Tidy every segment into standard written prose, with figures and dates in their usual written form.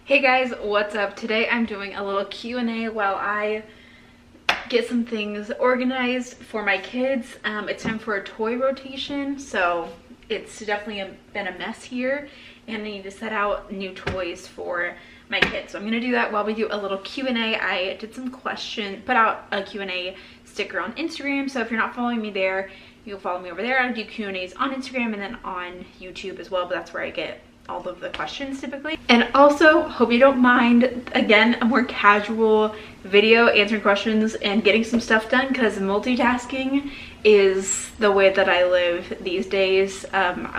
Hey guys, what's up? Today I'm doing a little Q&A while I get some things organized for my kids. It's time for a toy rotation, so it's definitely been a mess here, and I need to set out new toys for my kids. So I'm going to do that while we do a little Q&A. I did some questions, put out a Q&A sticker on Instagram, so if you're not following me there, you'll follow me over there. I do Q&As on Instagram and then on YouTube as well, but that's where I get all of the questions typically. And also, hope you don't mind, again, a more casual video answering questions and getting some stuff done, because multitasking is the way that I live these days.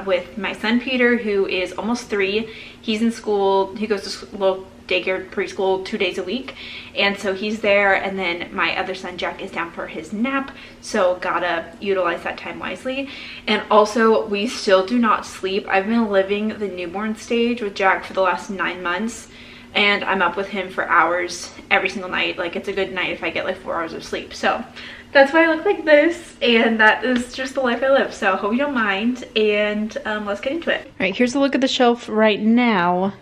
With my son Peter, who is almost 3, he's in school. He goes to school, daycare, preschool 2 days a week, and so he's there, and then my other son Jack is down for his nap, so gotta utilize that time wisely. And also, we still do not sleep. I've been living the newborn stage with Jack for the last 9 months, and I'm up with him for hours every single night. Like, it's a good night if I get like 4 hours of sleep. So that's why I look like this, and that is just the life I live. So hope you don't mind, and let's get into it. All right, here's a look at the shelf right now.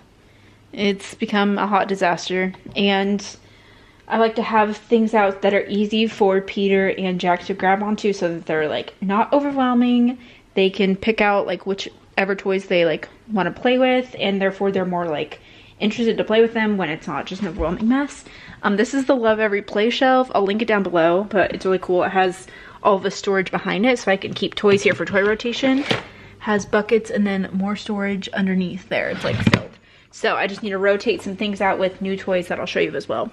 It's become a hot disaster, and I like to have things out that are easy for Peter and Jack to grab onto, so that they're like not overwhelming. They can pick out like whichever toys they like want to play with, and therefore they're more like interested to play with them when it's not just an overwhelming mess. This is the Lovevery play shelf. I'll link it down below, but it's really cool. It has all the storage behind it, so I can keep toys here for toy rotation. Has buckets and then more storage underneath there. It's like filled. So I just need to rotate some things out with new toys that I'll show you as well.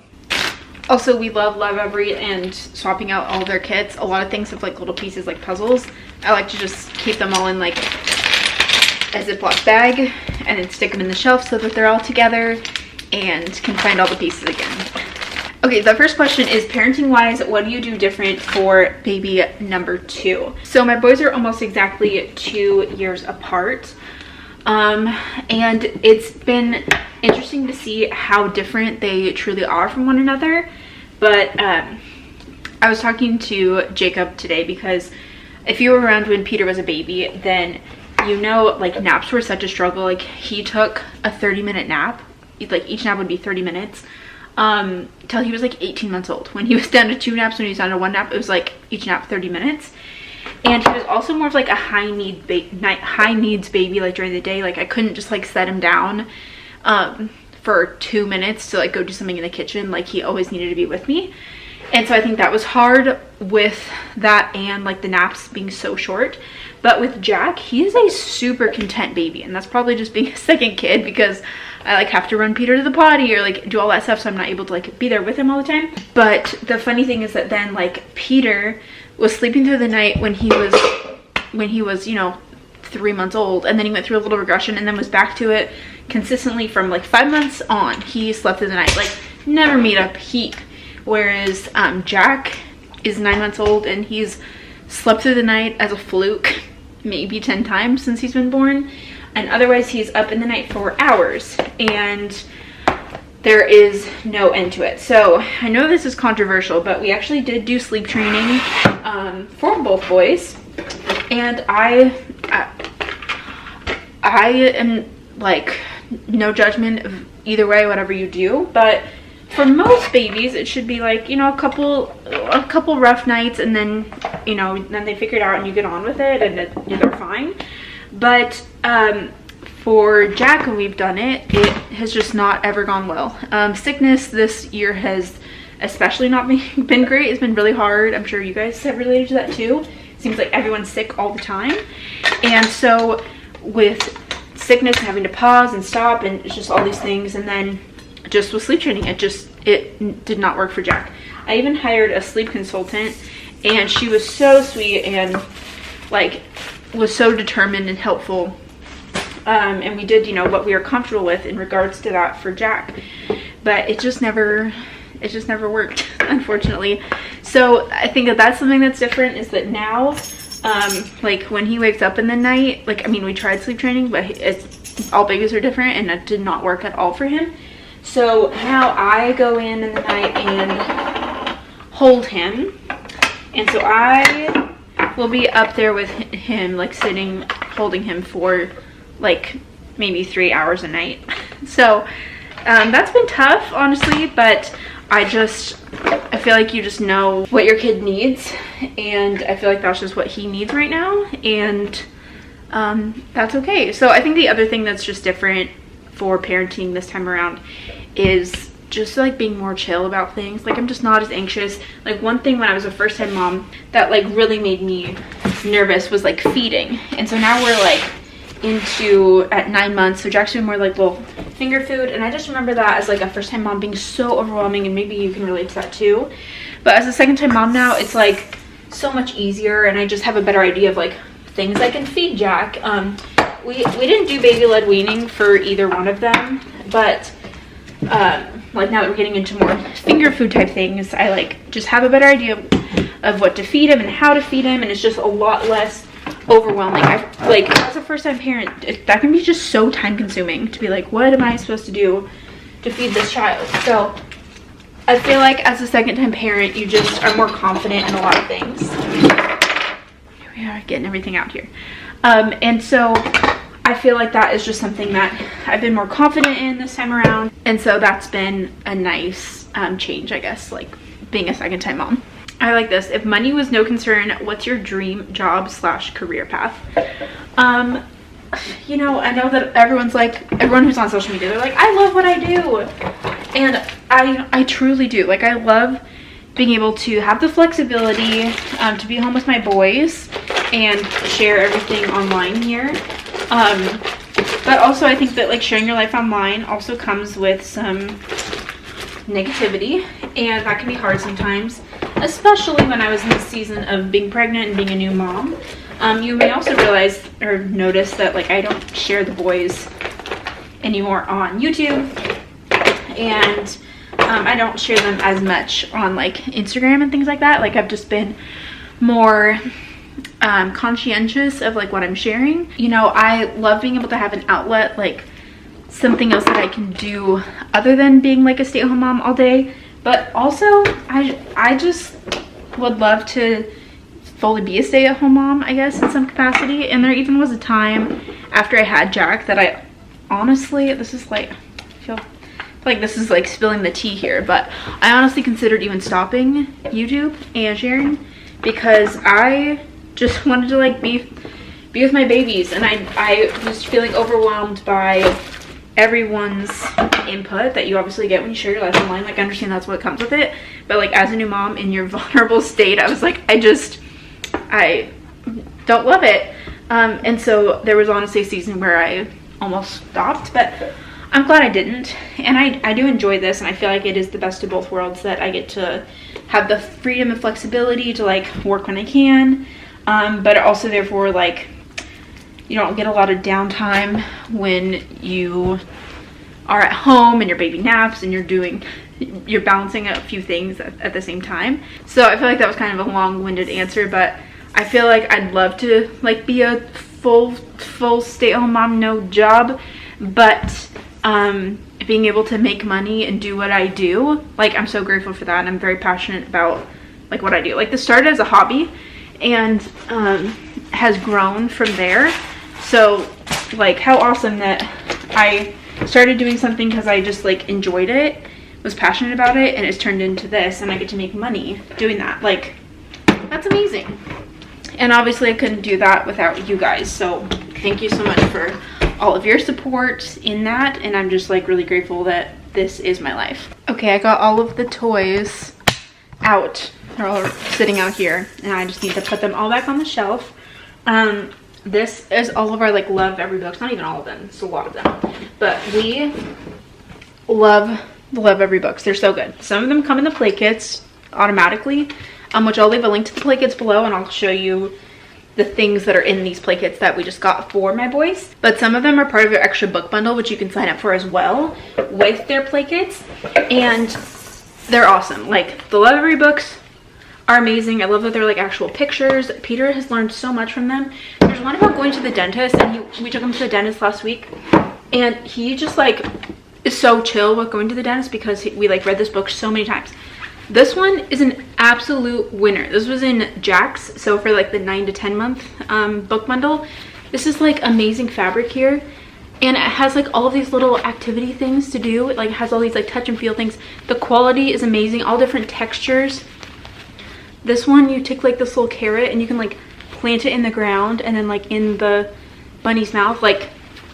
Also, we love Lovevery and swapping out all of their kits. A lot of things have like little pieces like puzzles. I like to just keep them all in like a Ziploc bag and then stick them in the shelf so that they're all together and can find all the pieces again. Okay, the first question is, parenting wise, what do you do different for baby number 2? So my boys are almost exactly 2 years apart. And it's been interesting to see how different they truly are from one another. But I was talking to Jacob today, because if you were around when Peter was a baby, then you know, like, naps were such a struggle. Like, he took a 30-minute nap. Like, each nap would be 30 minutes till he was like 18 months old. When he was down to 2 naps, when he was down to 1 nap, it was like each nap 30 minutes. And he was also more of like a high needs baby, like during the day. Like, I couldn't just like set him down for 2 minutes to like go do something in the kitchen. Like, he always needed to be with me. And so I think that was hard with that, and like the naps being so short. But with Jack, he is a super content baby, and that's probably just being a second kid, because I like have to run Peter to the potty or like do all that stuff, so I'm not able to like be there with him all the time. But the funny thing is that then like Peter was sleeping through the night when he was, you know, 3 months old, and then he went through a little regression and then was back to it consistently from like 5 months on. He slept through the night, like never made a peep. Whereas Jack is 9 months old, and he's slept through the night as a fluke maybe 10 times since he's been born, and otherwise he's up in the night for hours, and there is no end to it. So I know this is controversial, but we actually did do sleep training for both boys, and I am like, no judgment of either way, whatever you do, but for most babies it should be like, you know, a couple rough nights, and then, you know, then they figure it out and you get on with it, and they're fine. But for Jack, when we've done it, it has just not ever gone well. Sickness this year has especially not been great. It's been really hard. I'm sure you guys have related to that too. It seems like everyone's sick all the time, and so with sickness and having to pause and stop, and it's just all these things, and then just with sleep training, it did not work for Jack. I even hired a sleep consultant, and she was so sweet and like was so determined and helpful. And we did, you know, what we were comfortable with in regards to that for Jack, but it just never worked, unfortunately. So I think that that's something that's different, is that now, like when he wakes up in the night, like, I mean, we tried sleep training, but all babies are different, and it did not work at all for him. So now I go in the night and hold him, and so I will be up there with him, like sitting holding him for like maybe 3 hours a night. So That's been tough, honestly, but I feel like you just know what your kid needs, and I feel like that's just what he needs right now, and that's okay. So I think the other thing that's just different for parenting this time around is just like being more chill about things. Like I'm just not as anxious. Like one thing when I was a first-time mom that like really made me nervous was like feeding, and so now we're like into at 9 months, so Jack's doing more like little finger food, and I just remember that as like a first-time mom being so overwhelming, and maybe you can relate to that too. But as a second-time mom now, it's like so much easier, and I just have a better idea of like things I can feed Jack. We didn't do baby-led weaning for either one of them, but like now that we're getting into more finger food type things, I like just have a better idea of what to feed him and how to feed him, and it's just a lot less overwhelming. I like as a first-time parent, that can be just so time consuming to be like, what am I supposed to do to feed this child? So I feel like as a second-time parent, you just are more confident in a lot of things. Here we are getting everything out here. And so I feel like that is just something that I've been more confident in this time around, and so that's been a nice change, I guess, like being a second-time mom. I like this. If money was no concern, what's your dream job / career path? You know, I know that everyone who's on social media, they're like, I love what I do. And I truly do. Like, I love being able to have the flexibility to be home with my boys and share everything online here. But also I think that like sharing your life online also comes with some negativity, and that can be hard sometimes, especially when I was in the season of being pregnant and being a new mom. You may also realize or notice that like I don't share the boys anymore on YouTube, and I don't share them as much on like Instagram and things like that. Like I've just been more conscientious of like what I'm sharing. You know, I love being able to have an outlet, like something else that I can do other than being like a stay-at-home mom all day. But also I just would love to fully be a stay-at-home mom, I guess, in some capacity. And there even was a time after I had Jack that I honestly, this is like, I feel like this is like spilling the tea here, but I honestly considered even stopping YouTube and sharing because I just wanted to like be with my babies, and I was feeling overwhelmed by everyone's input that you obviously get when you share your life online. Like I understand that's what comes with it, but like as a new mom in your vulnerable state, I was like, I don't love it. And so there was honestly a season where I almost stopped, but I'm glad I didn't. And I do enjoy this, and I feel like it is the best of both worlds, that I get to have the freedom and flexibility to like work when I can, but also therefore like you don't get a lot of downtime when you are at home and your baby naps and you're balancing a few things at the same time. So I feel like that was kind of a long-winded answer, but I feel like I'd love to like be a full stay-at-home mom, no job, but being able to make money and do what I do, like I'm so grateful for that, and I'm very passionate about like what I do. Like this started as a hobby and has grown from there. So like how awesome that I started doing something because I just like enjoyed it, was passionate about it, and it's turned into this, and I get to make money doing that. Like that's amazing. And obviously I couldn't do that without you guys, so thank you so much for all of your support in that, and I'm just like really grateful that this is my life. Okay, I got all of the toys out. They're all sitting out here, and I just need to put them all back on the shelf. This is all of our like Lovevery books, not even all of them, it's a lot of them, but we love the Lovevery books. They're so good. Some of them come in the play kits automatically, which I'll leave a link to the play kits below, and I'll show you the things that are in these play kits that we just got for my boys. But some of them are part of their extra book bundle, which you can sign up for as well with their play kits, and they're awesome. Like the Lovevery books are amazing. I love that they're like actual pictures. Peter has learned so much from them. There's one about going to the dentist, and we took him to the dentist last week, and he just like is so chill with going to the dentist because we like read this book so many times. This one is an absolute winner. This was in Jack's, so for like the 9 to 10 month book bundle. This is like amazing fabric here, And it has like all of these little activity things to do. It like has all these like touch and feel things. The quality is amazing, all different textures. This one, you take like this little carrot and you can like plant it in the ground and then like in the bunny's mouth. Like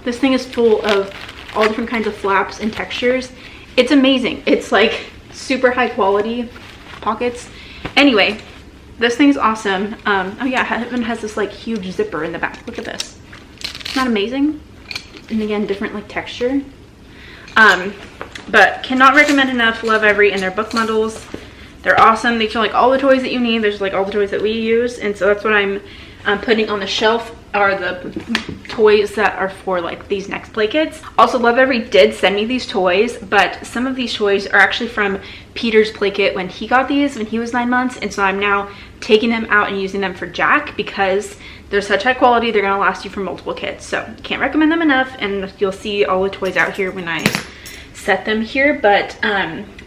this thing is full of all different kinds of flaps and textures. It's amazing. It's like super high quality pockets. Anyway, this thing's awesome. Oh yeah, it even has this like huge zipper in the back. Look at this. Isn't that amazing? And again, different like texture. But cannot recommend enough Lovevery and their book bundles. They're awesome. They show like all the toys that you need. There's like all the toys that we use, and so that's what I'm putting on the shelf are the toys that are for like these next play kits. Also, Lovevery did send me these toys, but some of these toys are actually from Peter's play kit when he got these when he was 9 months, and so I'm now taking them out and using them for Jack because they're such high quality. They're gonna last you for multiple kits, so can't recommend them enough. And you'll see all the toys out here when I set them here. But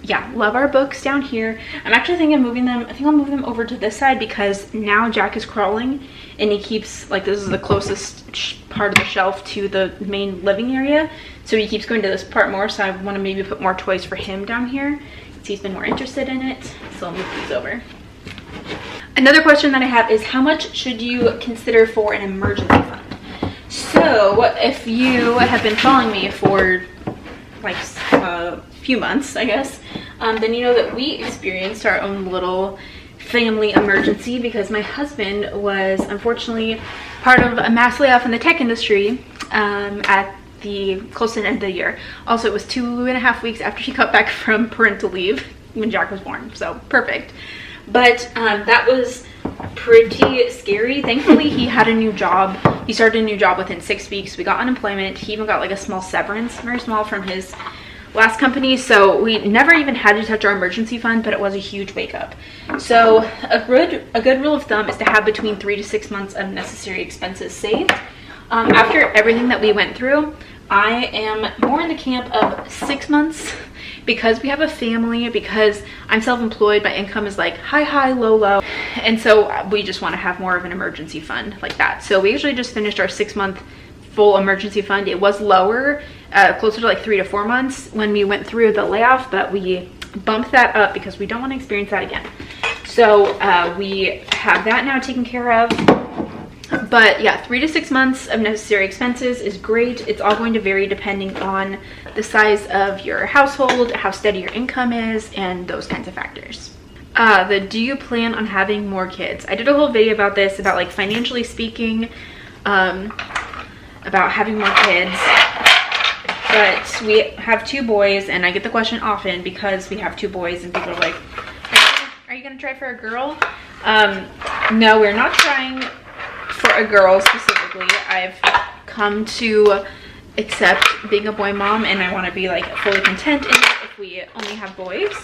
yeah, love our books down here. I'm actually thinking of moving them. I think I'll move them over to this side because now Jack is crawling and he keeps like, this is the closest part of the shelf to the main living area, so he keeps going to this part more. So I want to maybe put more toys for him down here since he's been more interested in it, so I'll move these over. Another question that I have is, how much should you consider for an emergency fund? So if you have been following me for like a few months, I guess, then you know that we experienced our own little family emergency because my husband was unfortunately part of a mass layoff in the tech industry at the close to the end of the year. Also, it was 2.5 weeks after he got back from parental leave when Jack was born, so perfect. But that was pretty scary. Thankfully, he had a new job. He started a new job within 6 weeks. We got unemployment. He even got like a small severance, very small, from his last company. So we never even had to touch our emergency fund, but it was a huge wake up. So a good rule of thumb is to have between 3 to 6 months of necessary expenses saved. After everything that we went through, I am more in the camp of 6 months. Because we have a family, because I'm self-employed, my income is like high, low, low. And so we just want to have more of an emergency fund like that. So we usually just finished our 6-month full emergency fund. It was lower, closer to like 3 to 4 months when we went through the layoff, but we bumped that up because we don't want to experience that again. So we have that now taken care of. But yeah, 3 to 6 months of necessary expenses is great. It's all going to vary depending on the size of your household, how steady your income is, and those kinds of factors. Do you plan on having more kids? I did a whole video about this, about like financially speaking, about having more kids. But we have 2 boys, and I get the question often because we have 2 boys, and people are like, are you gonna try for a girl? No, we're not trying for a girl specifically. I've come to accept being a boy mom, and I want to be like fully content in it if we only have boys.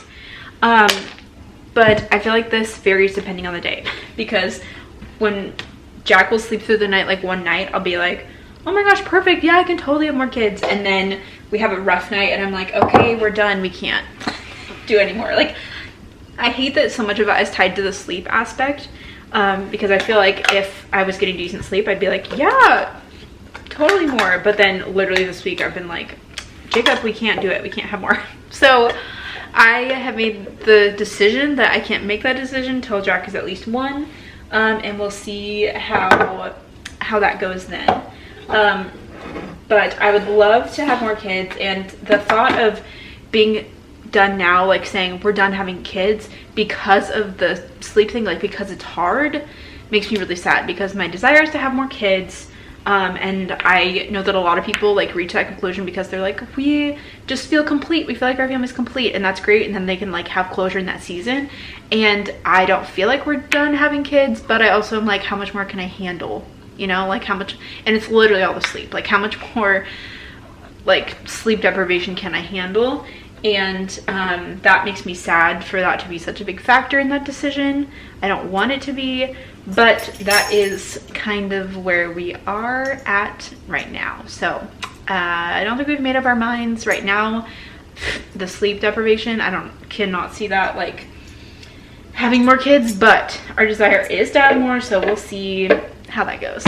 But I feel like this varies depending on the day, because when Jack will sleep through the night, like one night I'll be like, oh my gosh, perfect, yeah, I can totally have more kids. And then we have a rough night and I'm like, okay, we're done, we can't do anymore. Like, I hate that so much of it is tied to the sleep aspect. Because I feel like if I was getting decent sleep, I'd be like, yeah, totally more. But then literally this week I've been like, Jacob, we can't do it. We can't have more. So I have made the decision that I can't make that decision until Jack is at least 1. And we'll see how that goes then. But I would love to have more kids, and the thought of being done now, like saying we're done having kids because of the sleep thing, like because it's hard, makes me really sad, because my desire is to have more kids. And I know that a lot of people like reach that conclusion because they're like, we just feel complete, we feel like our family's complete, and that's great, and then they can like have closure in that season. And I don't feel like we're done having kids, but I also am like, how much more can I handle, you know, like how much? And it's literally all the sleep, like how much more like sleep deprivation can I handle? And that makes me sad for that to be such a big factor in that decision. I don't want it to be, but that is kind of where we are at right now. So I don't think we've made up our minds right now. The sleep deprivation, cannot see that like having more kids, but our desire is to have more, so we'll see how that goes.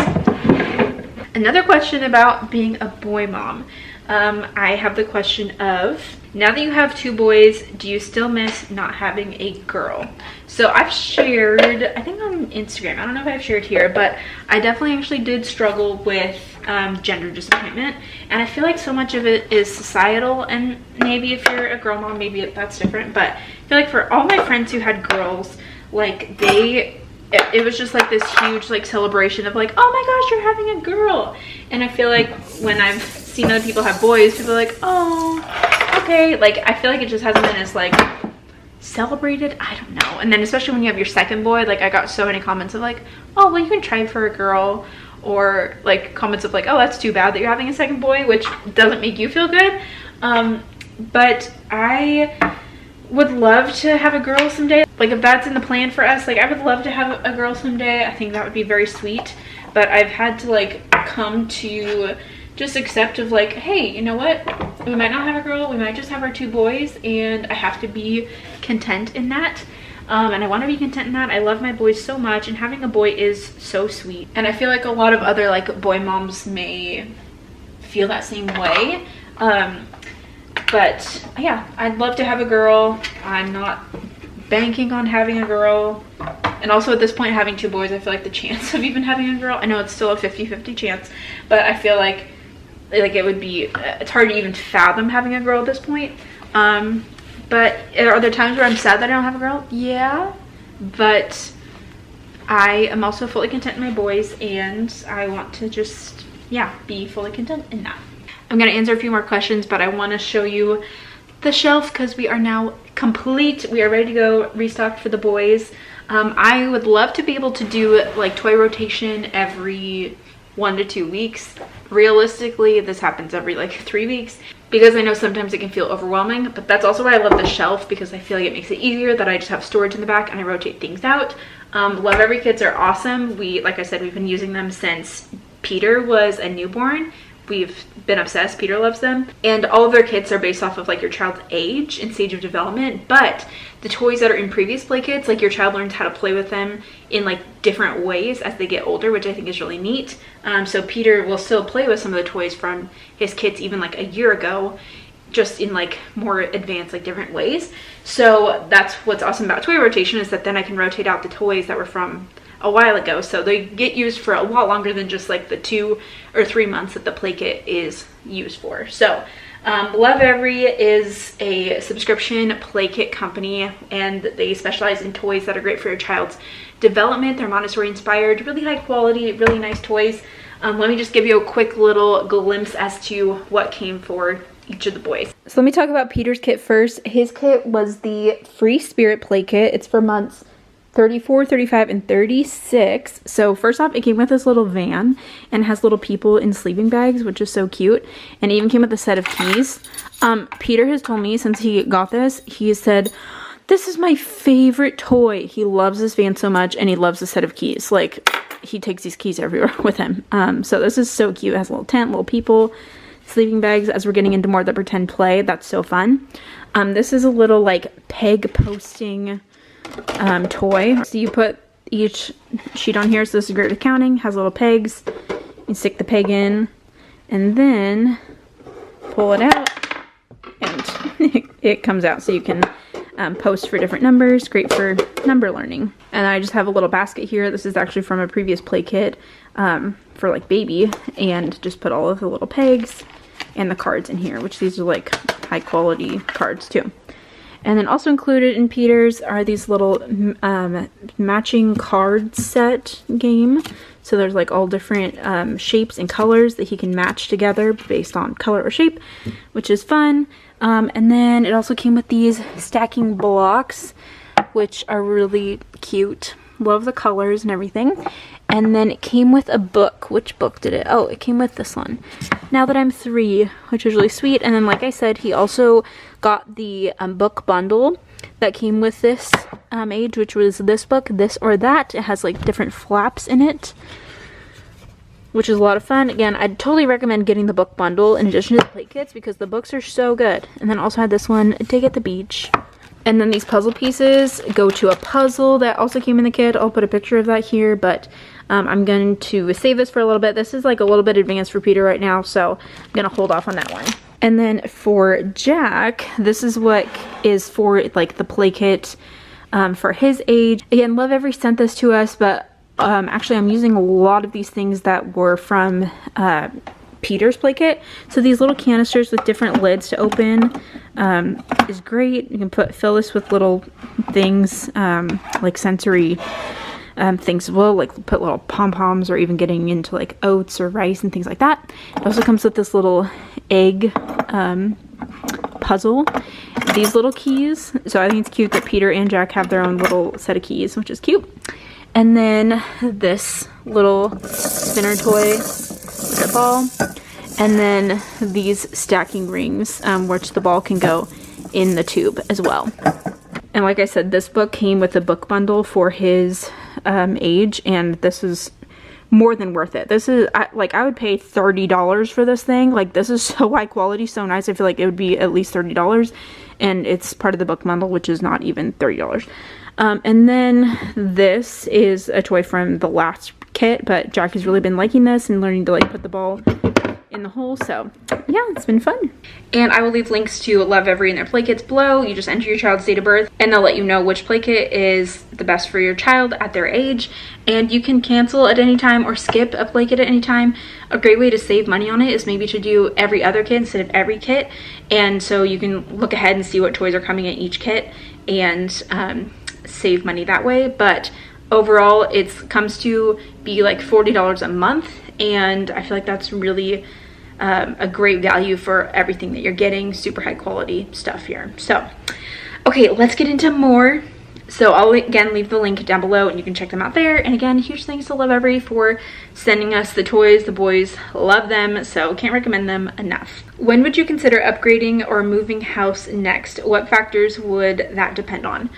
Another question about being a boy mom. I have the question of, now that you have 2 boys, do you still miss not having a girl? So I've shared, I think on Instagram, I don't know if I've shared here, but I definitely actually did struggle with gender disappointment. And I feel like so much of it is societal, and maybe if you're a girl mom, maybe that's different. But I feel like for all my friends who had girls, like it was just like this huge like celebration of like, oh my gosh, you're having a girl. And I feel like when I've seen other people have boys, people are like, oh, okay. Like I feel like it just hasn't been as like celebrated. I don't know. And then especially when you have your second boy, like I got so many comments of like, oh well, you can try for a girl, or like comments of like, oh that's too bad that you're having a second boy, which doesn't make you feel good. But I would love to have a girl someday. Like if that's in the plan for us, like I would love to have a girl someday. I think that would be very sweet. But I've had to like come to just accept of like, hey, you know what, we might not have a girl, we might just have our 2 boys, and I have to be content in that. And I want to be content in that. I love my boys so much, and having a boy is so sweet. And I feel like a lot of other like boy moms may feel that same way. But yeah, I'd love to have a girl. I'm not banking on having a girl. And also at this point, having 2 boys, I feel like the chance of even having a girl, I know it's still a 50-50 chance, but I feel like it would be, it's hard to even fathom having a girl at this point. But are there times where I'm sad that I don't have a girl? Yeah, but I am also fully content in my boys, and I want to just, yeah, be fully content in that. I'm going to answer a few more questions, but I want to show you the shelf because we are now complete. We are ready to go, restocked for the boys. I would love to be able to do like toy rotation every 1 to 2 weeks. Realistically, this happens every like 3 weeks because I know sometimes it can feel overwhelming, but that's also why I love the shelf, because I feel like it makes it easier that I just have storage in the back and I rotate things out. Lovevery kits are awesome. Like I said, we've been using them since Peter was a newborn. We've been obsessed. Peter loves them. And all of their kits are based off of like your child's age and stage of development, but the toys that are in previous play kits, like your child learns how to play with them in like different ways as they get older, which I think is really neat. So Peter will still play with some of the toys from his kits even like a year ago, just in like more advanced, like different ways. So that's what's awesome about toy rotation, is that then I can rotate out the toys that were from a while ago, so they get used for a lot longer than just like the 2 or 3 months that the play kit is used for. So Lovevery is a subscription play kit company, and they specialize in toys that are great for your child's development. They're Montessori inspired, really high quality, really nice toys. Let me just give you a quick little glimpse as to what came for each of the boys. So let me talk about Peter's kit first. His kit was the Free Spirit play kit. It's for months 34, 35, and 36. So first off, it came with this little van and has little people in sleeping bags, which is so cute. And it even came with a set of keys. Peter has told me since he got this, he said, this is my favorite toy. He loves this van so much, and he loves the set of keys. Like, he takes these keys everywhere with him. So this is so cute. It has a little tent, little people, sleeping bags. As we're getting into more of the pretend play, that's so fun. This is a little like peg posting toy. So you put each sheet on here. So this is great with counting. Has little pegs. You stick the peg in and then pull it out, and it comes out, so you can post for different numbers. Great for number learning. And I just have a little basket here. This is actually from a previous play kit for like baby, and just put all of the little pegs and the cards in here, which these are like high quality cards too. And then also included in Peter's are these little matching card set game. So there's like all different shapes and colors that he can match together based on color or shape, which is fun. And then it also came with these stacking blocks, which are really cute. Love the colors and everything. And then it came with a book. Which book did it? Oh, it came with this one, Now That I'm 3, which is really sweet. And then, like I said, he also got the book bundle that came with this age, which was this book, This or That. It has like different flaps in it, which is a lot of fun. Again, I'd totally recommend getting the book bundle in addition to the play kits, because the books are so good. And then also had this one, Dig at the Beach. And then these puzzle pieces go to a puzzle that also came in the kit. I'll put a picture of that here, but I'm going to save this for a little bit. This is like a little bit advanced for Peter right now, so I'm gonna hold off on that one. And then for Jack, this is what is for like the play kit for his age. Again, Lovevery sent this to us, but actually I'm using a lot of these things that were from Peter's play kit. So these little canisters with different lids to open is great. You can fill this with little things like sensory things as well, like put little pom-poms or even getting into like oats or rice and things like that. It also comes with this little egg puzzle, these little keys. So I think it's cute that Peter and Jack have their own little set of keys, which is cute. And then this little spinner toy with a ball, and then these stacking rings, which the ball can go in the tube as well. And like I said, this book came with a book bundle for his age, and this is more than worth it. This is I would pay $30 for this thing. Like, this is so high quality, so nice. I feel like it would be at least $30, and it's part of the book bundle, which is not even $30. And then this is a toy from the last kit, but Jack has really been liking this and learning to like put the ball in the hole, so yeah, it's been fun. And I will leave links to Lovevery and their play kits below. You just enter your child's date of birth and they'll let you know which play kit is the best for your child at their age, and you can cancel at any time or skip a play kit at any time. A great way to save money on it is maybe to do every other kit instead of every kit, and so you can look ahead and see what toys are coming in each kit and save money that way. But overall it comes to be like $40 a month, and I feel like that's really a great value for everything that you're getting. Super high quality stuff here. So okay, let's get into more. So I'll again leave the link down below and you can check them out there. And again, huge thanks to Lovevery for sending us the toys. The boys love them, so can't recommend them enough. When would you consider upgrading or moving house next? What factors would that depend on?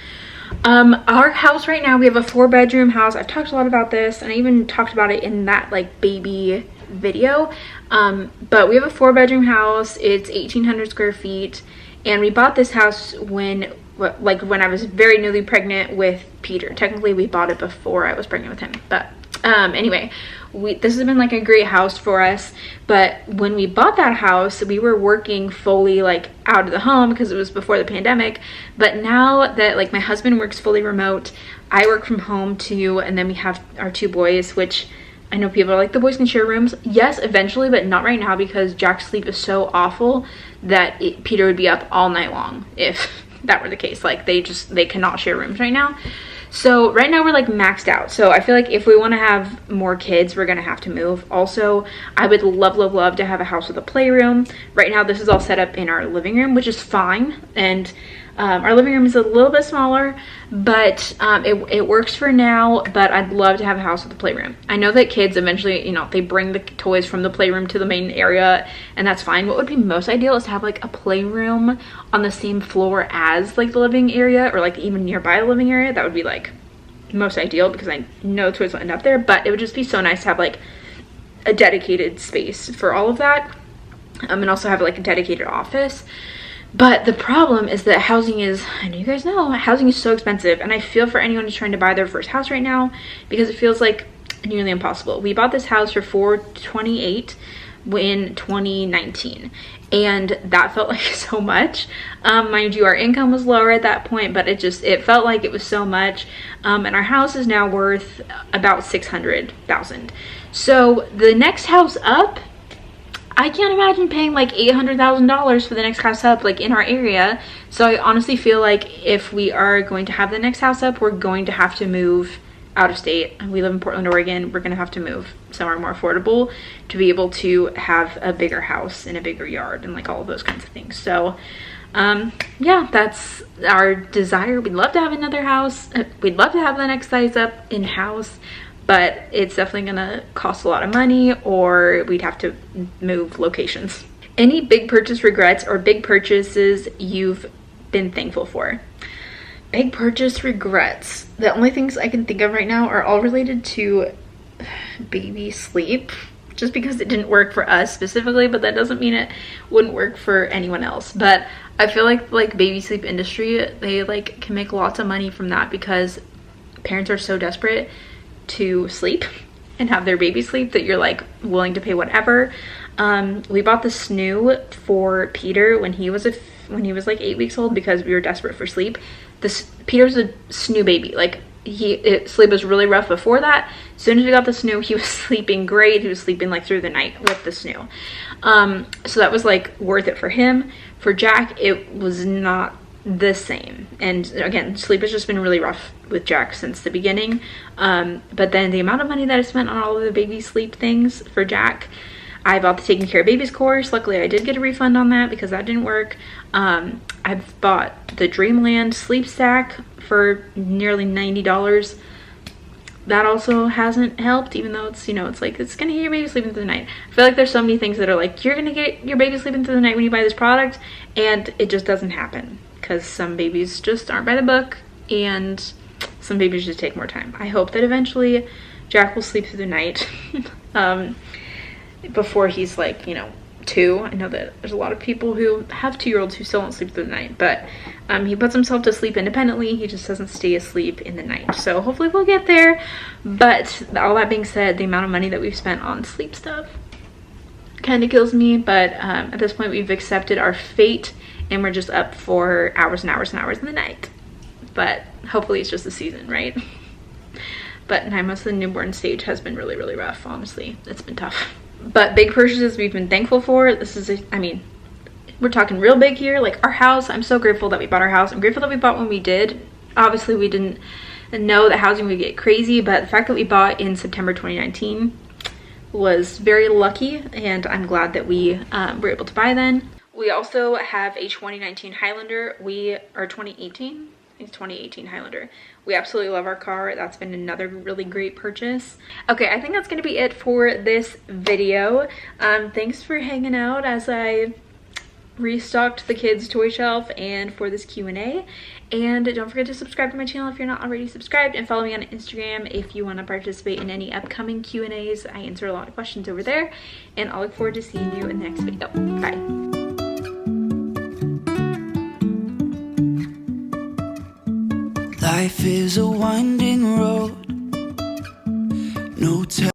Our house right now, we have a 4-bedroom house. I've talked a lot about this, and I even talked about it in that like baby video. But we have a 4-bedroom house. It's 1,800 square feet, and we bought this house when I was very newly pregnant with Peter. Technically we bought it before I was pregnant with him, but anyway, this has been like a great house for us. But when we bought that house, we were working fully like out of the home because it was before the pandemic. But now that like my husband works fully remote, I work from home too, and then we have our 2 boys, which I know people are like, the boys can share rooms. Yes, eventually, but not right now because Jack's sleep is so awful that Peter would be up all night long if that were the case. Like they cannot share rooms right now. So right now we're like maxed out. So I feel like if we want to have more kids, we're gonna have to move. Also, I would love to have a house with a playroom. Right now this is all set up in our living room, which is fine, and our living room is a little bit smaller, but it works for now. But I'd love to have a house with a playroom. I know that kids eventually, you know, they bring the toys from the playroom to the main area, and that's fine. What would be most ideal is to have like a playroom on the same floor as like the living area, or like even nearby the living area. That would be like most ideal because I know toys will end up there, but it would just be so nice to have like a dedicated space for all of that, and also have like a dedicated office. But the problem is that housing is, I know you guys know, housing is so expensive, and I feel for anyone who's trying to buy their first house right now because it feels like nearly impossible. We bought this house for $428 in 2019, and that felt like so much. Mind you, our income was lower at that point, but it felt like it was so much. And our house is now worth about $600,000. So the next house up, I can't imagine paying like $800,000 for the next house up, like in our area. So I honestly feel like if we are going to have the next house up, we're going to have to move out of state. We live in Portland, Oregon. We're going to have to move somewhere more affordable to be able to have a bigger house and a bigger yard and like all of those kinds of things. So yeah, that's our desire. We'd love to have another house. We'd love to have the next size up in-house, but it's definitely gonna cost a lot of money, or we'd have to move locations. Any big purchase regrets or big purchases you've been thankful for? Big purchase regrets. The only things I can think of right now are all related to baby sleep, just because it didn't work for us specifically, but that doesn't mean it wouldn't work for anyone else. But I feel like baby sleep industry, they like can make lots of money from that because parents are so desperate to sleep, and have their baby sleep that you're like willing to pay whatever. We bought the snoo for Peter when he was like 8 weeks old because we were desperate for sleep. Peter's a snoo baby. Like sleep was really rough before that. As soon as we got the snoo, he was sleeping great. He was sleeping like through the night with the snoo. So that was like worth it for him. For Jack, it was not the same. And again, sleep has just been really rough with Jack since the beginning. But then the amount of money that I spent on all of the baby sleep things for Jack, I bought the Taking Care of Babies course. Luckily, I did get a refund on that because that didn't work. I've bought the Dreamland sleep stack for nearly $90. That also hasn't helped, even though it's, you know, it's like, it's gonna get your baby sleeping through the night. I feel like there's so many things that are like, you're gonna get your baby sleeping through the night when you buy this product, and it just doesn't happen because some babies just aren't by the book and some babies just take more time. I hope that eventually Jack will sleep through the night before he's like, you know, 2. I know that there's a lot of people who have 2-year-olds who still don't sleep through the night, but he puts himself to sleep independently. He just doesn't stay asleep in the night. So hopefully we'll get there. But all that being said, the amount of money that we've spent on sleep stuff kind of kills me. But at this point, we've accepted our fate and we're just up for hours and hours and hours in the night. But hopefully it's just a season, right? But 9 months of the newborn stage has been really, really rough, honestly. It's been tough. But big purchases we've been thankful for. This is, I mean, we're talking real big here. Like our house, I'm so grateful that we bought our house. I'm grateful that we bought when we did. Obviously, we didn't know that housing would get crazy, but the fact that we bought in September 2019 was very lucky, and I'm glad that we were able to buy then. We also have a 2019 Highlander. Or 2018? It's 2018 Highlander. We absolutely love our car. That's been another really great purchase. Okay, I think that's gonna be it for this video. Thanks for hanging out as I restocked the kids' toy shelf and for this Q&A. And don't forget to subscribe to my channel if you're not already subscribed, and follow me on Instagram if you want to participate in any upcoming Q&As. I answer a lot of questions over there, and I'll look forward to seeing you in the next video. Bye. Life is a winding road, no